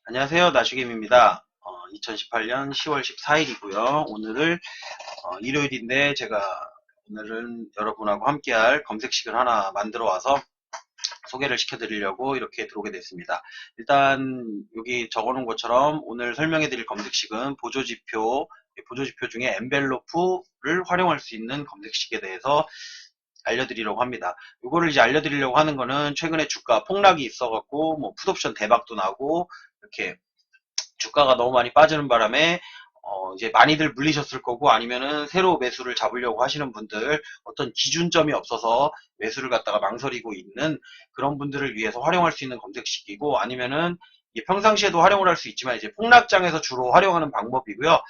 안녕하세요. 나슈겜입니다. 2018년 10월 14일이고요. 오늘을 일요일인데 제가 오늘은 여러분하고 함께할 검색식을 하나 만들어 와서 소개를 시켜드리려고 이렇게 들어오게 됐습니다. 일단 여기 적어놓은 것처럼 오늘 설명해드릴 검색식은 보조지표 중에 엔벨로프를 활용할 수 있는 검색식에 대해서 알려드리려고 합니다. 이거를 이제 알려드리려고 하는 거는 최근에 주가 폭락이 있어갖고 뭐 풋옵션 대박도 나고 이렇게 주가가 너무 많이 빠지는 바람에 이제 많이들 물리셨을 거고 아니면은 새로 매수를 잡으려고 하시는 분들 어떤 기준점이 없어서 매수를 갖다가 망설이고 있는 그런 분들을 위해서 활용할 수 있는 검색식이고 아니면은 이게 평상시에도 활용을 할 수 있지만 이제 폭락장에서 주로 활용하는 방법이고요.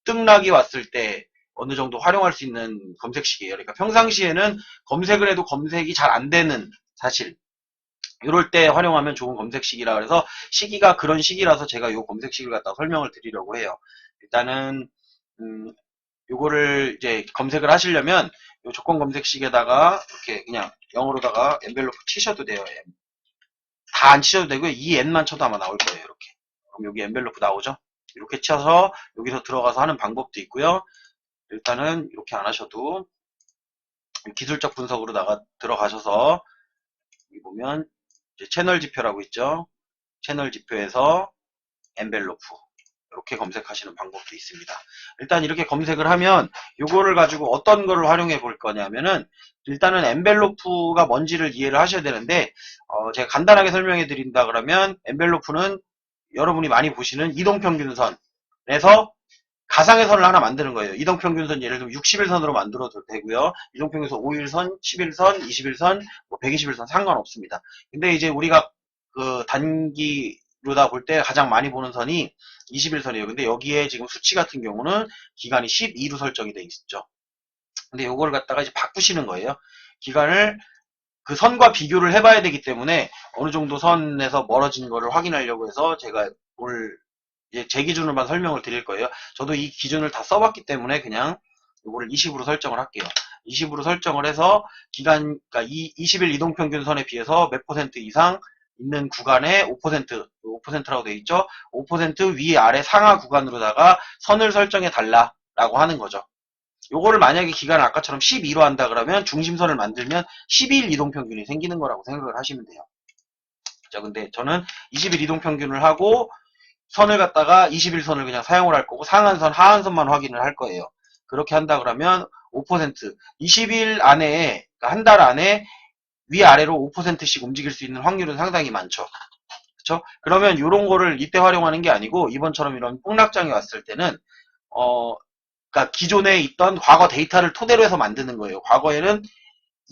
급등락이 왔을 때 어느 정도 활용할 수 있는 검색식이에요. 그러니까 평상시에는 검색을 해도 검색이 잘 안 되는 사실 이럴 때 활용하면 좋은 검색식이라 그래서 시기가 그런 시기라서 제가 요 검색식을 갖다 설명을 드리려고 해요. 일단은 요거를 이제 검색을 하시려면 요 조건 검색식에다가 이렇게 그냥 영어로다가 엔벨로프 치셔도 돼요. 다 안 치셔도 되고요. 이 N만 쳐도 아마 나올 거예요. 이렇게. 그럼 여기 엔벨로프 나오죠? 이렇게 쳐서 여기서 들어가서 하는 방법도 있고요. 일단은 이렇게 안 하셔도 기술적 분석으로 들어가셔서 여기 보면 이제 채널 지표라고 있죠. 채널 지표에서 엔벨로프 이렇게 검색하시는 방법도 있습니다. 일단 이렇게 검색을 하면 이거를 가지고 어떤 거를 활용해 볼 거냐면은 일단은 엔벨로프가 뭔지를 이해를 하셔야 되는데 제가 간단하게 설명해 드린다 그러면 엔벨로프는 여러분이 많이 보시는 이동평균선에서 가상의 선을 하나 만드는 거예요. 이동평균선 예를 들면 60일선으로 만들어도 되고요. 이동평균선 5일선, 10일선, 20일선, 120일선 상관없습니다. 근데 이제 우리가 그 단기로다 볼 때 가장 많이 보는 선이 21선이에요. 근데 여기에 지금 수치 같은 경우는 기간이 12로 설정이 돼 있죠. 근데 요거를 갖다가 이제 바꾸시는 거예요. 기간을 그 선과 비교를 해봐야 되기 때문에 어느 정도 선에서 멀어진 거를 확인하려고 해서 제가 오늘 이제 제 기준으로만 설명을 드릴 거예요. 저도 이 기준을 다 써봤기 때문에 그냥 요거를 20으로 설정을 할게요. 20으로 설정을 해서 그러니까 20일 이동평균선에 비해서 몇 퍼센트 이상 있는 구간에 5%라고 되어 있죠. 5% 위, 아래, 상하 구간으로다가 선을 설정해 달라라고 하는 거죠. 요거를 만약에 기간을 아까처럼 12로 한다 그러면 중심선을 만들면 12일 이동평균이 생기는 거라고 생각을 하시면 돼요. 자, 근데 저는 20일 이동평균을 하고 선을 갖다가 21선을 그냥 사용을 할 거고 상한선, 하한선만 확인을 할 거예요. 그렇게 한다 그러면 5% 20일 안에 그러니까 한 달 안에 위아래로 5%씩 움직일 수 있는 확률은 상당히 많죠. 그렇죠? 그러면 이런 거를 이때 활용하는 게 아니고 이번처럼 이런 폭락장이 왔을 때는 그러니까 기존에 있던 과거 데이터를 토대로 해서 만드는 거예요. 과거에는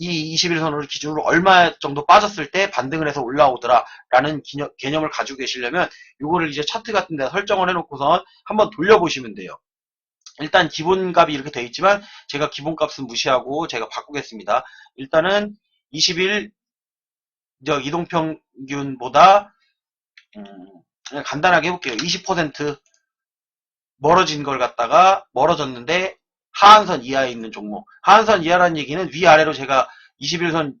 이 21선으로 기준으로 얼마 정도 빠졌을 때 반등을 해서 올라오더라 라는 개념을 가지고 계시려면 이거를 이제 차트 같은 데 설정을 해놓고선 한번 돌려보시면 돼요. 일단 기본값이 이렇게 되어 있지만 제가 기본값은 무시하고 제가 바꾸겠습니다. 일단은 20일 이동평균보다 그냥 간단하게 해볼게요. 20% 멀어진 걸 갖다가 멀어졌는데 하한선 이하에 있는 종목. 하한선 이하라는 얘기는 위아래로 제가 21선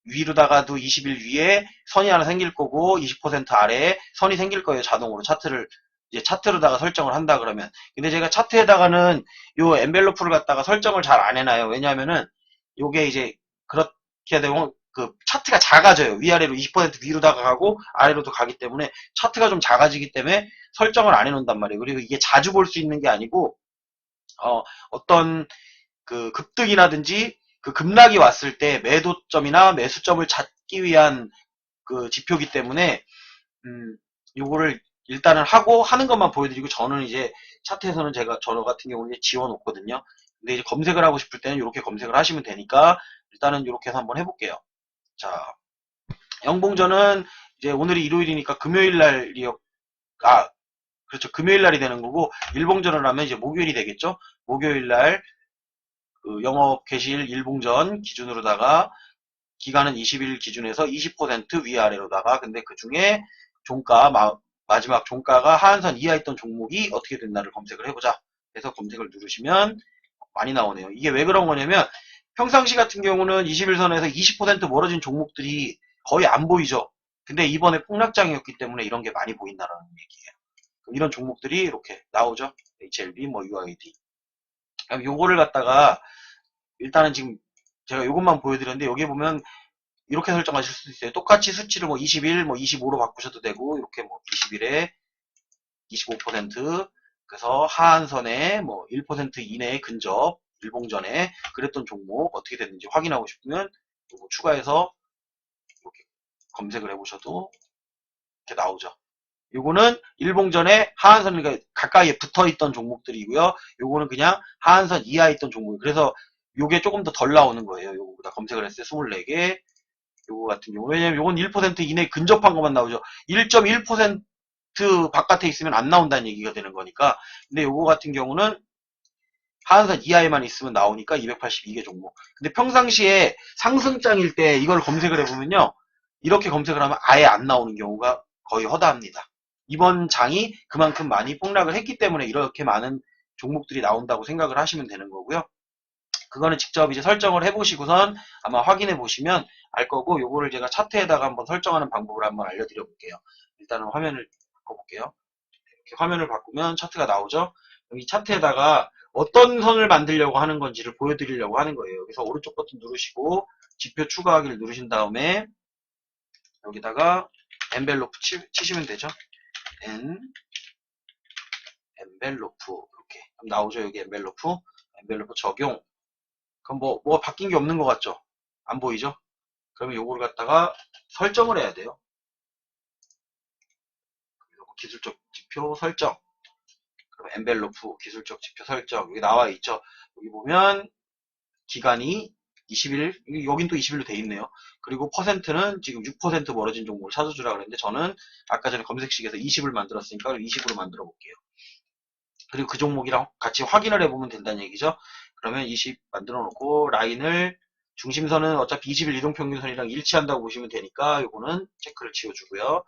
위로다가도 20일 위에 선이 하나 생길 거고 20% 아래에 선이 생길 거예요. 자동으로 이제 차트로다가 설정을 한다 그러면. 근데 제가 차트에다가는 요 엔벨로프를 갖다가 설정을 잘 안 해놔요. 왜냐하면은 요게 이제 그렇게 되면 그 차트가 작아져요. 위아래로 20% 위로다가 가고 아래로도 가기 때문에 차트가 좀 작아지기 때문에 설정을 안 해놓는단 말이에요. 그리고 이게 자주 볼 수 있는 게 아니고 어떤 그 급등이라든지 그 급락이 왔을 때 매도점이나 매수점을 찾기 위한 그 지표기 때문에 요거를 일단은 하고 하는 것만 보여드리고 저는 이제 차트에서는 저 같은 경우는 이제 지워놓거든요. 근데 이제 검색을 하고 싶을 때는 이렇게 검색을 하시면 되니까 일단은 이렇게 해서 한번 해볼게요. 자, 영봉전은 이제 오늘이 일요일이니까 금요일 날이요. 그렇죠. 금요일 날이 되는 거고 일봉전을 하면 이제 목요일이 되겠죠. 목요일 날 그 영업 개시일 일봉전 기준으로다가 기간은 20일 기준에서 20% 위아래로다가 근데 그 중에 마지막 종가가 하한선 이하 있던 종목이 어떻게 됐나를 검색을 해보자. 그래서 검색을 누르시면 많이 나오네요. 이게 왜 그런 거냐면 평상시 같은 경우는 21선에서 20% 멀어진 종목들이 거의 안 보이죠. 근데 이번에 폭락장이었기 때문에 이런 게 많이 보인다라는 얘기예요. 그럼 이런 종목들이 이렇게 나오죠. HLB, 뭐 UID. 그럼 요거를 갖다가 일단은 지금 제가 요것만 보여드렸는데 여기 보면 이렇게 설정하실 수도 있어요. 똑같이 수치를 뭐 21, 뭐 25로 바꾸셔도 되고 이렇게 뭐 21에 25% 그래서 하한선에 뭐 1% 이내에 근접 일봉전에 그랬던 종목 어떻게 됐는지 확인하고 싶으면 요거 추가해서 이렇게 검색을 해보셔도 이렇게 나오죠. 요거는 일봉전에 하한선 그러니까 가까이에 붙어있던 종목들이고요. 요거는 그냥 하한선 이하에 있던 종목이에요. 그래서 요게 조금 더 덜 나오는 거예요. 요거보다 검색을 했을 때 24개 요거 같은 경우 왜냐면 요건 1% 이내에 근접한 것만 나오죠. 1.1% 바깥에 있으면 안 나온다는 얘기가 되는 거니까. 근데 요거 같은 경우는 하한선 이하에만 있으면 나오니까 282개 종목. 근데 평상시에 상승장일 때 이걸 검색을 해보면요. 이렇게 검색을 하면 아예 안 나오는 경우가 거의 허다합니다. 이번 장이 그만큼 많이 폭락을 했기 때문에 이렇게 많은 종목들이 나온다고 생각을 하시면 되는 거고요. 그거는 직접 이제 설정을 해보시고선 아마 확인해 보시면 알 거고, 요거를 제가 차트에다가 한번 설정하는 방법을 한번 알려드려 볼게요. 일단은 화면을 바꿔볼게요. 이렇게 화면을 바꾸면 차트가 나오죠. 여기 차트에다가 어떤 선을 만들려고 하는 건지를 보여드리려고 하는 거예요. 그래서 오른쪽 버튼 누르시고 지표 추가하기를 누르신 다음에 여기다가 엔벨로프 치시면 되죠. 엔벨로프 이렇게 나오죠. 여기 엔벨로프 적용. 그럼 뭐가 바뀐 게 없는 것 같죠? 안 보이죠? 그러면 요거를 갖다가 설정을 해야 돼요. 기술적 지표 설정. 그럼 엔벨로프 기술적 지표 설정. 여기 나와 있죠? 여기 보면 기간이 20일, 여긴 또 20일로 돼 있네요. 그리고 퍼센트는 지금 6% 멀어진 종목을 찾아주라 그랬는데 저는 아까 전에 검색식에서 20을 만들었으니까 20으로 만들어 볼게요. 그리고 그 종목이랑 같이 확인을 해보면 된다는 얘기죠. 그러면 20 만들어 놓고 라인을 중심선은 어차피 20일 이동평균선이랑 일치한다고 보시면 되니까 요거는 체크를 지워주고요.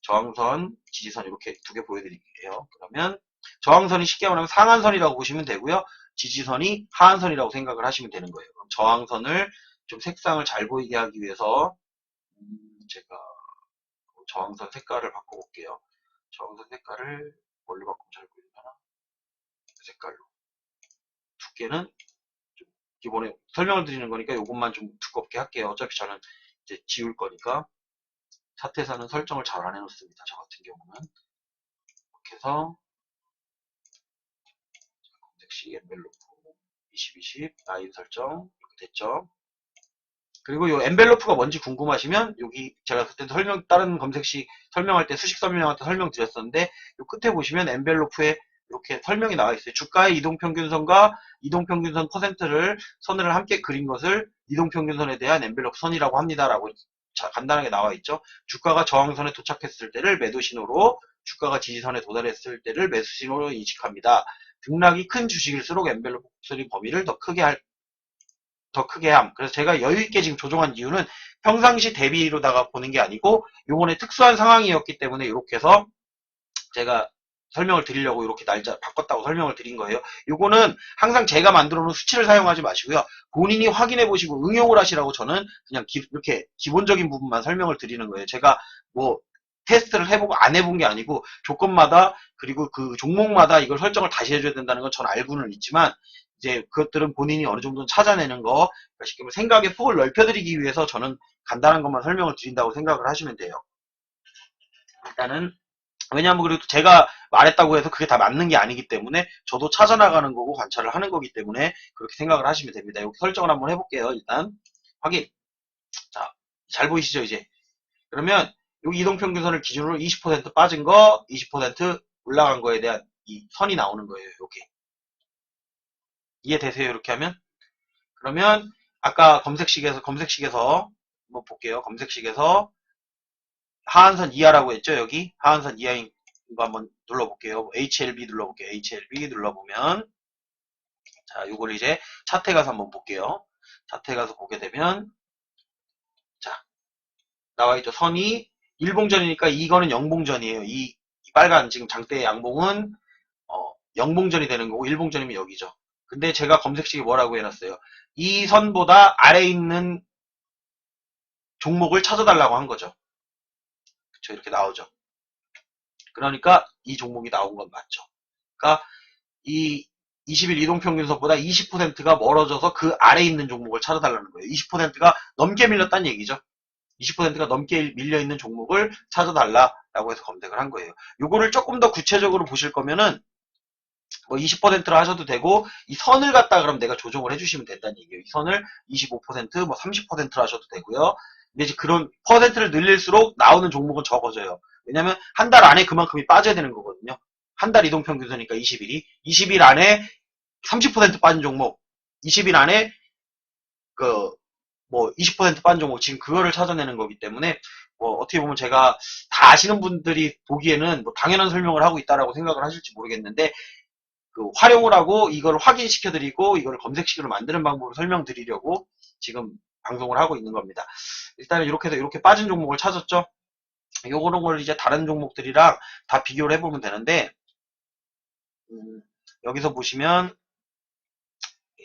저항선, 지지선 이렇게 두 개 보여드릴게요. 그러면 저항선이 쉽게 말하면 상한선이라고 보시면 되고요. 지지선이 하한선이라고 생각을 하시면 되는 거예요. 그럼 저항선을 좀 색상을 잘 보이게 하기 위해서 제가 저항선 색깔을 바꿔볼게요. 저항선 색깔을 뭘로 바꾸면 잘 보이려나? 색깔로. 두께는 좀 기본에 설명을 드리는 거니까 이것만 좀 두껍게 할게요. 어차피 저는 이제 지울 거니까. 차트에서는 설정을 잘 안 해놓습니다. 저 같은 경우는. 이렇게 해서 검색식 엔벨로프 2020 라인 설정 이렇게 됐죠. 그리고 이 엔벨로프가 뭔지 궁금하시면 여기 제가 그때 다른 검색식 설명할 때 수식 설명할 때 설명드렸었는데 이 끝에 보시면 엔벨로프에 이렇게 설명이 나와 있어요. 주가의 이동평균선과 이동평균선 퍼센트를 선을 함께 그린 것을 이동평균선에 대한 엔벨로프 선이라고 합니다라고 간단하게 나와 있죠. 주가가 저항선에 도착했을 때를 매도 신호로, 주가가 지지선에 도달했을 때를 매수 신호로 인식합니다. 등락이 큰 주식일수록 엔벨로프 목소리 범위를 더 크게 함. 그래서 제가 여유있게 지금 조정한 이유는 평상시 대비로다가 보는 게 아니고 요번에 특수한 상황이었기 때문에 이렇게 해서 제가 설명을 드리려고 이렇게 날짜 바꿨다고 설명을 드린 거예요. 요거는 항상 제가 만들어 놓은 수치를 사용하지 마시고요. 본인이 확인해 보시고 응용을 하시라고 저는 그냥 이렇게 기본적인 부분만 설명을 드리는 거예요. 제가 뭐 테스트를 해보고 안 해본 게 아니고 조건마다 그리고 그 종목마다 이걸 설정을 다시 해줘야 된다는 건 전 알고는 있지만 이제 그것들은 본인이 어느 정도는 찾아내는 거, 그러니까 쉽게 말하면 생각의 폭을 넓혀드리기 위해서 저는 간단한 것만 설명을 드린다고 생각을 하시면 돼요. 일단은 왜냐하면 그래도 제가 말했다고 해서 그게 다 맞는 게 아니기 때문에 저도 찾아나가는 거고 관찰을 하는 거기 때문에 그렇게 생각을 하시면 됩니다. 여기 설정을 한번 해볼게요. 일단 확인. 자, 잘 보이시죠 이제. 그러면 여기 이동평균선을 기준으로 20% 빠진 거, 20% 올라간 거에 대한 이 선이 나오는 거예요. 이렇게. 이해되세요? 이렇게 하면? 그러면 아까 검색식에서 한번 볼게요. 검색식에서 하한선 이하라고 했죠. 여기 하한선 이하인 거 한번 눌러볼게요. HLB 눌러볼게요. HLB 눌러보면 자, 요걸 이제 차트에 가서 한번 볼게요. 차트에 가서 보게 되면 자, 나와 있죠. 선이 일봉전이니까 이거는 영봉전이에요. 이 빨간 지금 장대의 양봉은 영봉전이 되는 거고 일봉전이면 여기죠. 근데 제가 검색식에 뭐라고 해놨어요. 이 선보다 아래에 있는 종목을 찾아달라고 한 거죠. 그쵸, 이렇게 나오죠. 그러니까 이 종목이 나온 건 맞죠. 그러니까 이 20일 이동평균선보다 20%가 멀어져서 그 아래에 있는 종목을 찾아달라는 거예요. 20%가 넘게 밀렸다는 얘기죠. 20%가 넘게 밀려있는 종목을 찾아달라라고 해서 검색을 한 거예요. 요거를 조금 더 구체적으로 보실 거면은 뭐 20%로 하셔도 되고 이 선을 갖다 그럼 내가 조정을 해주시면 된다는 얘기예요. 이 선을 25%, 뭐 30%로 하셔도 되고요. 근데 이제 그런 퍼센트를 늘릴수록 나오는 종목은 적어져요. 왜냐면 한 달 안에 그만큼이 빠져야 되는 거거든요. 한 달 이동평균선이니까 20일이 20일 안에 30% 빠진 종목, 20일 안에 그 뭐 20% 빠진 종목 지금 그거를 찾아내는 거기 때문에 뭐 어떻게 보면 제가 다 아시는 분들이 보기에는 뭐 당연한 설명을 하고 있다라고 생각을 하실지 모르겠는데 그 활용을 하고 이걸 확인시켜드리고 이걸 검색식으로 만드는 방법을 설명드리려고 지금 방송을 하고 있는 겁니다. 일단은 이렇게 해서 이렇게 빠진 종목을 찾았죠. 요거는 걸 이제 다른 종목들이랑 다 비교를 해보면 되는데 여기서 보시면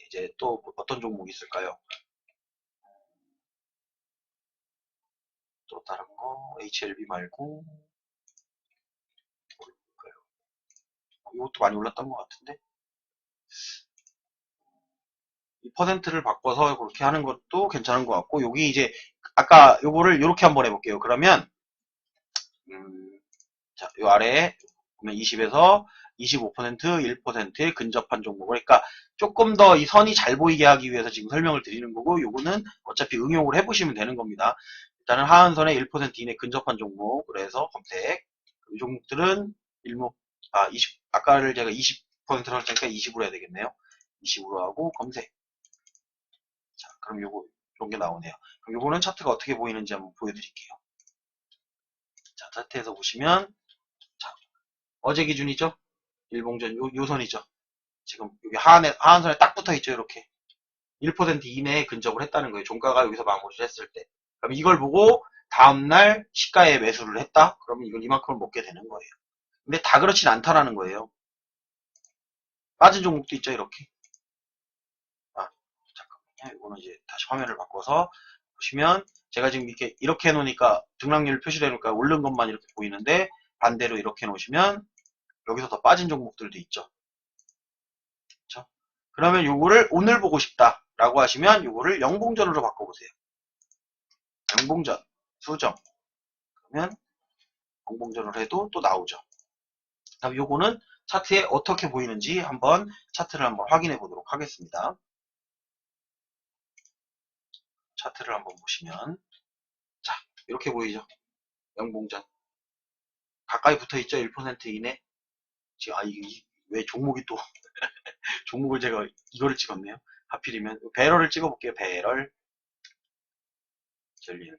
이제 또 어떤 종목이 있을까요? 또 다른 거 HLB 말고 뭘까요? 이것도 많이 올랐던 것 같은데 이 퍼센트를 바꿔서 그렇게 하는 것도 괜찮은 것 같고 여기 이제 아까 요거를 이렇게 한번 해볼게요. 그러면 자, 요 아래에 보면 20에서 25%, 1%에 근접한 종목. 그러니까 조금 더 이 선이 잘 보이게 하기 위해서 지금 설명을 드리는 거고, 요거는 어차피 응용을 해보시면 되는 겁니다. 일단은 하한선에 1% 이내 근접한 종목. 그래서 검색. 이 종목들은 일목, 20, 아까를 제가 20%로 했으니까 20으로 해야 되겠네요. 20으로 하고 검색. 자, 그럼 요거, 이런 게 나오네요. 그럼 요거는 차트가 어떻게 보이는지 한번 보여드릴게요. 자, 차트에서 보시면, 자, 어제 기준이죠? 일봉전 요 선이죠. 지금 여기 하한선에 딱 붙어 있죠. 이렇게 1% 이내에 근접을 했다는 거예요. 종가가 여기서 마무리를 했을 때. 그럼 이걸 보고 다음날 시가에 매수를 했다? 그러면 이걸 이만큼을 먹게 되는 거예요. 근데 다 그렇진 않다라는 거예요. 빠진 종목도 있죠. 이렇게. 잠깐만요. 이거는 이제 다시 화면을 바꿔서 보시면 제가 지금 이렇게 해놓으니까 등락률 표시를 해놓으니까 오른 것만 이렇게 보이는데 반대로 이렇게 해놓으시면 여기서 더 빠진 종목들도 있죠. 그렇죠? 그러면 요거를 오늘 보고 싶다라고 하시면 요거를 영봉전으로 바꿔보세요. 영봉전, 수정. 그러면 영봉전을 해도 또 나오죠. 그럼 요거는 차트에 어떻게 보이는지 한번 차트를 한번 확인해 보도록 하겠습니다. 차트를 한번 보시면 자 이렇게 보이죠. 영봉전 가까이 붙어 있죠. 1% 이내. 지금 왜 종목이 또 종목을 제가 이거를 찍었네요. 하필이면 배럴을 찍어볼게요. 배럴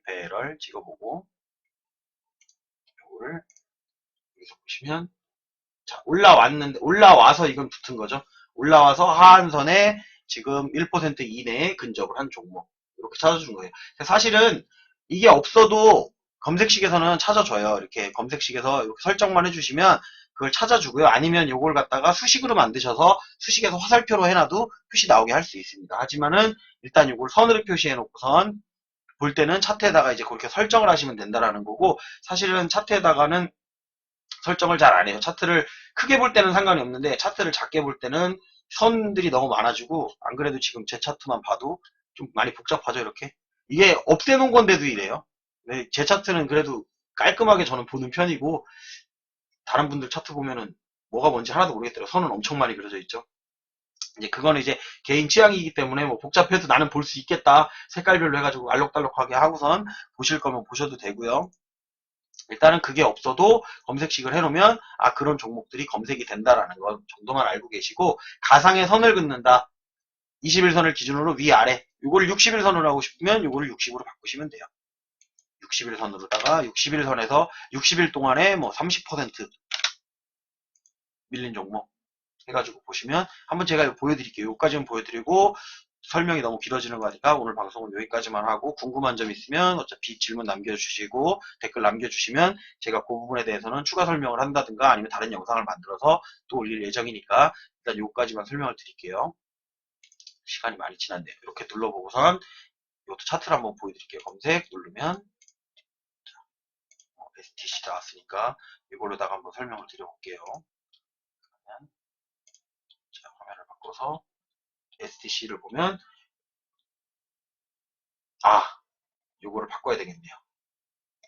배럴 찍어보고 요거를 여기서 보시면 자, 올라와서 이건 붙은 거죠. 올라와서 하한선에 지금 1% 이내에 근접을 한 종목. 이렇게 찾아준 거예요. 사실은 이게 없어도 검색식에서는 찾아줘요. 이렇게 검색식에서 이렇게 설정만 해주시면 그걸 찾아주고요. 아니면 이걸 갖다가 수식으로 만드셔서 수식에서 화살표로 해놔도 표시 나오게 할 수 있습니다. 하지만은 일단 이걸 선으로 표시해 놓고선 볼 때는 차트에다가 이제 그렇게 설정을 하시면 된다라는 거고 사실은 차트에다가는 설정을 잘 안 해요. 차트를 크게 볼 때는 상관이 없는데 차트를 작게 볼 때는 선들이 너무 많아지고 안 그래도 지금 제 차트만 봐도 좀 많이 복잡하죠. 이렇게 이게 없애놓은 건데도 이래요. 네, 제 차트는 그래도 깔끔하게 저는 보는 편이고 다른 분들 차트 보면은 뭐가 뭔지 하나도 모르겠더라고요. 선은 엄청 많이 그려져 있죠. 이제 그거는 이제 개인 취향이기 때문에 뭐 복잡해도 나는 볼 수 있겠다 색깔별로 해가지고 알록달록하게 하고선 보실 거면 보셔도 되고요. 일단은 그게 없어도 검색식을 해놓으면 그런 종목들이 검색이 된다라는 것 정도만 알고 계시고 가상의 선을 긋는다. 21선을 기준으로 위아래 이걸 60일선으로 하고 싶으면 이거를 60으로 바꾸시면 돼요. 60일선으로다가 60일선에서 60일 동안에 뭐 30% 밀린 종목 해가지고 보시면 한번 제가 보여드릴게요. 여기까지는 보여드리고 설명이 너무 길어지는 거니까 오늘 방송은 여기까지만 하고 궁금한 점 있으면 어차피 질문 남겨주시고 댓글 남겨주시면 제가 그 부분에 대해서는 추가 설명을 한다든가 아니면 다른 영상을 만들어서 또 올릴 예정이니까 일단 여기까지만 설명을 드릴게요. 시간이 많이 지났네요. 이렇게 눌러보고선 이것도 차트를 한번 보여드릴게요. 검색 누르면 STC 나왔으니까 이걸로다가 한번 설명을 드려볼게요. 그러면 자, 화면을 바꿔서 STC를 보면 요거를 바꿔야 되겠네요.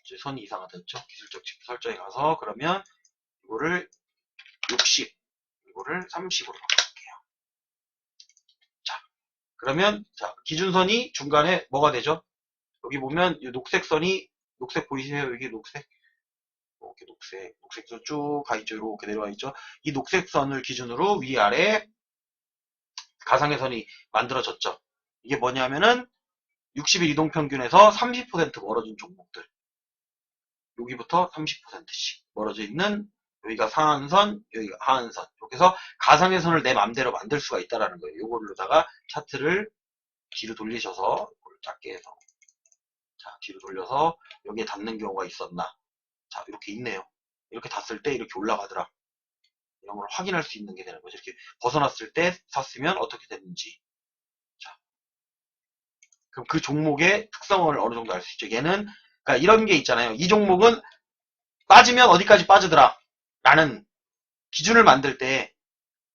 이제 선이 이상하다죠. 기술적 지표 설정에 가서 그러면 이거를 60, 이거를 30으로 바꿀게요. 자, 그러면 자 기준선이 중간에 뭐가 되죠? 여기 보면 이 녹색 선이 녹색 보이세요? 여기 녹색 이렇게 녹색선 쭉 가있죠. 이렇게 내려와 있죠. 이 녹색 선을 기준으로 위아래 가상의 선이 만들어졌죠. 이게 뭐냐면은 60일 이동평균에서 30% 멀어진 종목들. 여기부터 30%씩 멀어져 있는 여기가 상한선, 여기가 하한선. 이렇게 해서 가상의 선을 내 맘대로 만들 수가 있다라는 거예요. 요걸로다가 차트를 뒤로 돌리셔서 작게 해서 자 뒤로 돌려서 여기에 닿는 경우가 있었나. 자 이렇게 있네요. 이렇게 닿았을 때 이렇게 올라가더라. 이런 걸 확인할 수 있는 게 되는 거죠. 이렇게 벗어났을 때 샀으면 어떻게 됐는지. 자, 그럼 그 종목의 특성을 어느 정도 알 수 있죠. 얘는 그러니까 이런 게 있잖아요. 이 종목은 빠지면 어디까지 빠지더라 라는 기준을 만들 때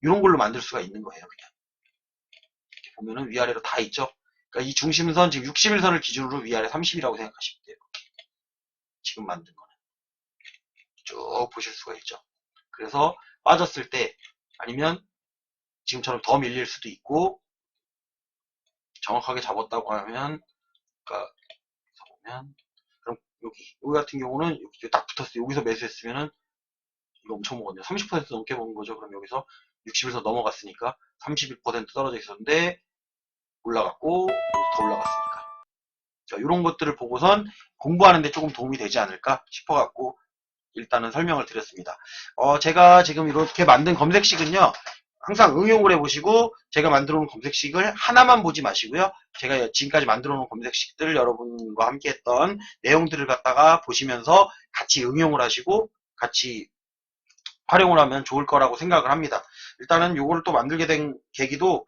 이런 걸로 만들 수가 있는 거예요. 그냥 이렇게 보면은 위아래로 다 있죠. 그러니까 이 중심선 지금 60일선을 기준으로 위아래 30이라고 생각하시면 돼요. 지금 만든 거는 쭉 보실 수가 있죠. 그래서 빠졌을 때 아니면 지금처럼 더 밀릴 수도 있고 정확하게 잡았다고 하면 그러니까 보면 그럼 여기 같은 경우는 여기 딱 붙었어요. 여기서 매수했으면은 이거 엄청 먹었네요. 30% 넘게 먹은 거죠. 그럼 여기서 60에서 넘어갔으니까 31% 떨어져 있었는데 올라갔고 더 올라갔으니까. 자, 이런 것들을 보고선 공부하는데 조금 도움이 되지 않을까 싶어갖고 일단은 설명을 드렸습니다. 제가 지금 이렇게 만든 검색식은요. 항상 응용을 해보시고 제가 만들어 놓은 검색식을 하나만 보지 마시고요. 제가 지금까지 만들어 놓은 검색식들 여러분과 함께 했던 내용들을 갖다가 보시면서 같이 응용을 하시고 같이 활용을 하면 좋을 거라고 생각을 합니다. 일단은 요거를 또 만들게 된 계기도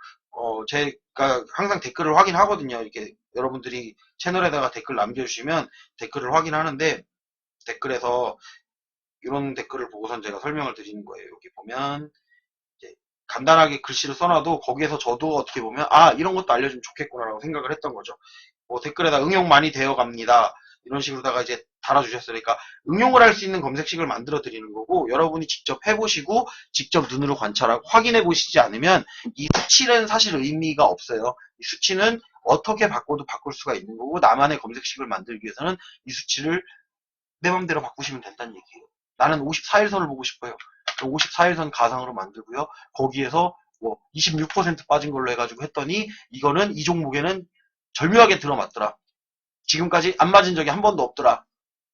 제가 항상 댓글을 확인하거든요. 이렇게 여러분들이 채널에다가 댓글 남겨주시면 댓글을 확인하는데 댓글에서 이런 댓글을 보고선 제가 설명을 드리는 거예요. 여기 보면 이제 간단하게 글씨를 써놔도 거기에서 저도 어떻게 보면 이런 것도 알려주면 좋겠구나라고 생각을 했던 거죠. 뭐 댓글에다 응용 많이 되어 갑니다. 이런 식으로다가 이제 달아주셨으니까 응용을 할 수 있는 검색식을 만들어 드리는 거고 여러분이 직접 해보시고 직접 눈으로 관찰하고 확인해 보시지 않으면 이 수치는 사실 의미가 없어요. 이 수치는 어떻게 바꿔도 바꿀 수가 있는 거고 나만의 검색식을 만들기 위해서는 이 수치를 내 맘대로 바꾸시면 된다는 얘기예요. 나는 54일선을 보고 싶어요. 54일선 가상으로 만들고요. 거기에서 뭐 26% 빠진 걸로 해가지고 했더니 이거는 이 종목에는 절묘하게 들어맞더라. 지금까지 안 맞은 적이 한 번도 없더라.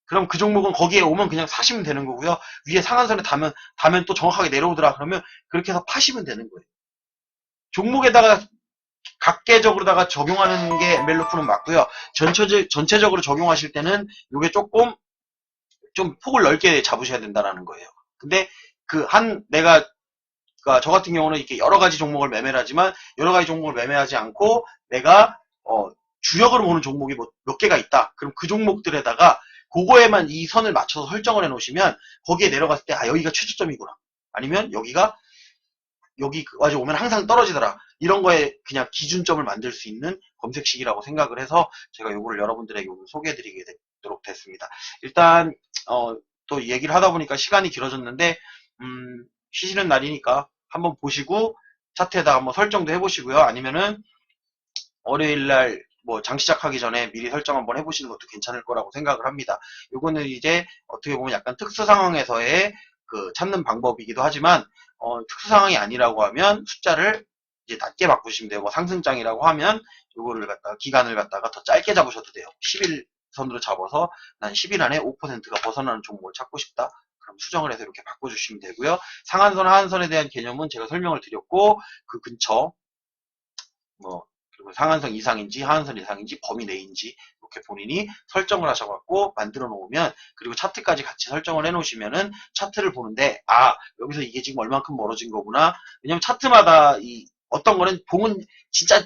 그럼 그 종목은 거기에 오면 그냥 사시면 되는 거고요. 위에 상한선에 닿으면 또 정확하게 내려오더라. 그러면 그렇게 해서 파시면 되는 거예요. 종목에다가 각계적으로다가 적용하는 게 엔벨로프는 맞고요. 전체적으로 적용하실 때는 이게 조금 좀 폭을 넓게 잡으셔야 된다는 거예요. 근데 내가 저 같은 경우는 이렇게 여러 가지 종목을 매매를 하지만 여러 가지 종목을 매매하지 않고 내가 주력으로 보는 종목이 몇 개가 있다. 그럼 그 종목들에다가 그거에만 이 선을 맞춰서 설정을 해 놓으시면 거기에 내려갔을 때 여기가 최저점이구나. 아니면 여기까지 오면 항상 떨어지더라. 이런 거에 그냥 기준점을 만들 수 있는 검색식이라고 생각을 해서 제가 요거를 여러분들에게 오늘 소개해 드리도록 됐습니다. 일단 또 얘기를 하다 보니까 시간이 길어졌는데 쉬시는 날이니까 한번 보시고 차트에다 한번 설정도 해보시고요. 아니면은 월요일날 뭐 장 시작하기 전에 미리 설정 한번 해보시는 것도 괜찮을 거라고 생각을 합니다. 요거는 이제 어떻게 보면 약간 특수 상황에서의 찾는 방법이기도 하지만 특수 상황이 아니라고 하면 숫자를 이제 낮게 바꾸시면 되고 상승장이라고 하면 요거를 갖다가 기간을 갖다가 더 짧게 잡으셔도 돼요. 10일 선으로 잡아서 난 10일 안에 5%가 벗어나는 종목을 찾고 싶다. 그럼 수정을 해서 이렇게 바꿔주시면 되고요. 상한선, 하한선에 대한 개념은 제가 설명을 드렸고 그 근처 그리고 상한선 이상인지 하한선 이상인지 범위 내인지 이렇게 본인이 설정을 하셔갖고 만들어 놓으면 그리고 차트까지 같이 설정을 해 놓으시면은 차트를 보는데 여기서 이게 지금 얼만큼 멀어진 거구나. 왜냐면 차트마다 어떤 거는 봉은 진짜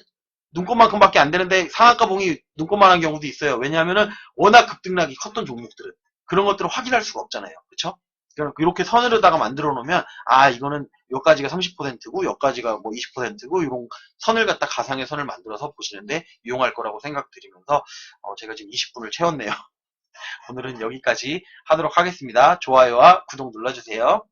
눈곱만큼밖에 안 되는데 상한가 봉이 눈곱만한 경우도 있어요. 왜냐하면은 워낙 급등락이 컸던 종목들은 그런 것들을 확인할 수가 없잖아요. 그쵸? 이렇게 선으로다가 만들어 놓으면, 아, 이거는 여기까지가 30%고, 여기까지가 뭐 20%고, 이런 선을 갖다 가상의 선을 만들어서 보시는데 이용할 거라고 생각드리면서, 제가 지금 20분을 채웠네요. 오늘은 여기까지 하도록 하겠습니다. 좋아요와 구독 눌러주세요.